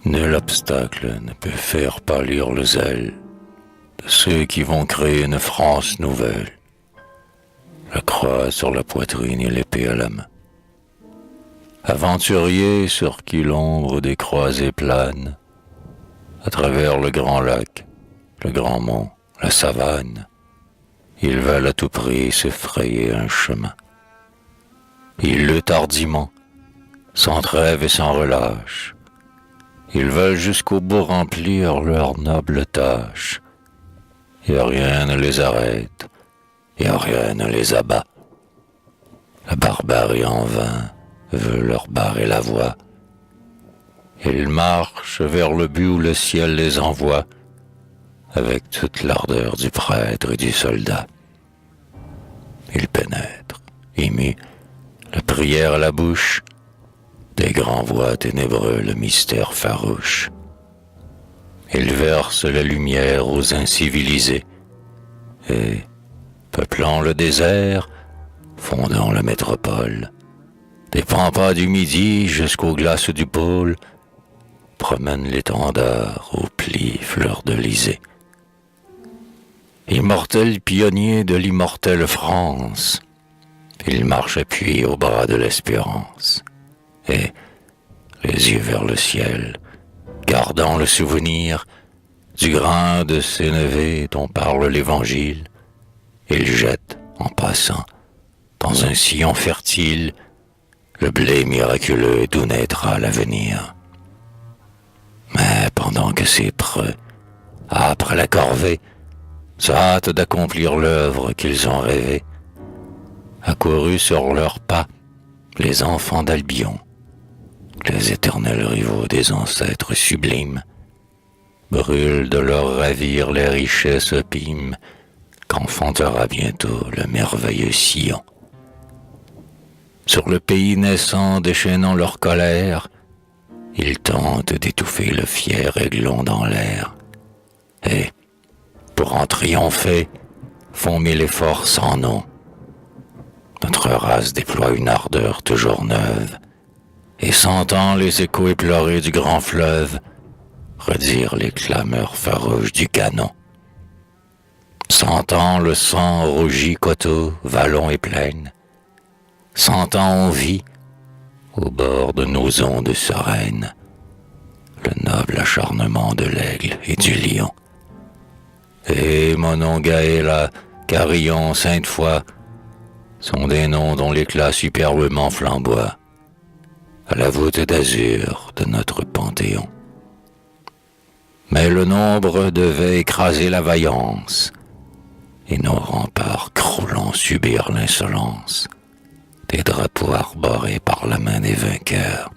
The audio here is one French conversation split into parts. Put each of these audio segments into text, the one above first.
Nul obstacle ne peut faire pâlir le zèle de ceux qui vont créer une France nouvelle. La croix sur la poitrine et l'épée à la main. Aventuriers sur qui l'ombre des croisées plane, à travers le grand lac, le grand mont, la savane, ils veulent à tout prix se frayer un chemin. Ils luttent hardiment, sans trêve et sans relâche. Ils veulent jusqu'au bout remplir leur noble tâche. Et rien ne les arrête, et rien ne les abat. La barbarie en vain veut leur barrer la voie. Ils marchent vers le but où le ciel les envoie, avec toute l'ardeur du prêtre et du soldat. Ils pénètrent, émus, la prière à la bouche, des grands voix ténébreux le mystère farouche. Ils versent la lumière aux incivilisés, et, peuplant le désert, fondant la métropole, des pampas du Midi jusqu'aux glaces du pôle, promènent l'étendard aux plis fleur-de-lysée. Immortels pionniers de l'immortelle France, ils marchent appuyés au bras de l'espérance, et, les yeux vers le ciel, gardant le souvenir du grain de sénévé dont parle l'Évangile, ils jettent, en passant, dans un sillon fertile, le blé miraculeux d'où naîtra l'avenir. Mais pendant que ces preux, âpres la corvée, se hâtent d'accomplir l'œuvre qu'ils ont rêvée, accourus sur leurs pas les enfants d'Albion, les éternels rivaux des ancêtres sublimes, brûlent de leur ravir les richesses opimes qu'enfantera bientôt le merveilleux Sion. Sur le pays naissant déchaînant leur colère, ils tentent d'étouffer le fier aiglon dans l'air, et, pour en triompher, font mille efforts sans nom. Notre race déploie une ardeur toujours neuve, et sentant les échos éplorés du grand fleuve, redire les clameurs farouches du canon. Sentant le sang rougi coteaux, vallons et plaines, sentant on vit, au bord de nos ondes sereines, le noble acharnement de l'aigle et du lion. Et Monongahela, Carillon, Sainte-Foy sont des noms dont l'éclat superbement flamboie à la voûte d'azur de notre panthéon. Mais le nombre devait écraser la vaillance, et nos remparts croulant subir l'insolence des drapeaux arborés par la main des vainqueurs.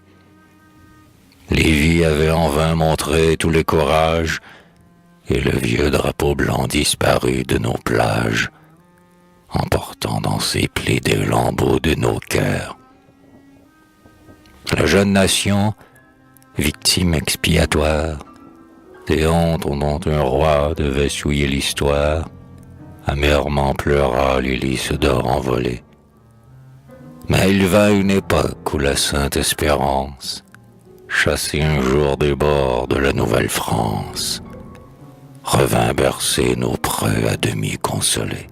Lévis avait en vain montré tous les courages, et le vieux drapeau blanc disparut de nos plages, emportant dans ses plis des lambeaux de nos cœurs. La jeune nation, victime expiatoire, des hontes dont un roi devait souiller l'histoire, amèrement pleura les lys d'or envolés. Mais il vint une époque où la sainte espérance chassait un jour des bords de la Nouvelle-France, revint bercer nos preux à demi consolés.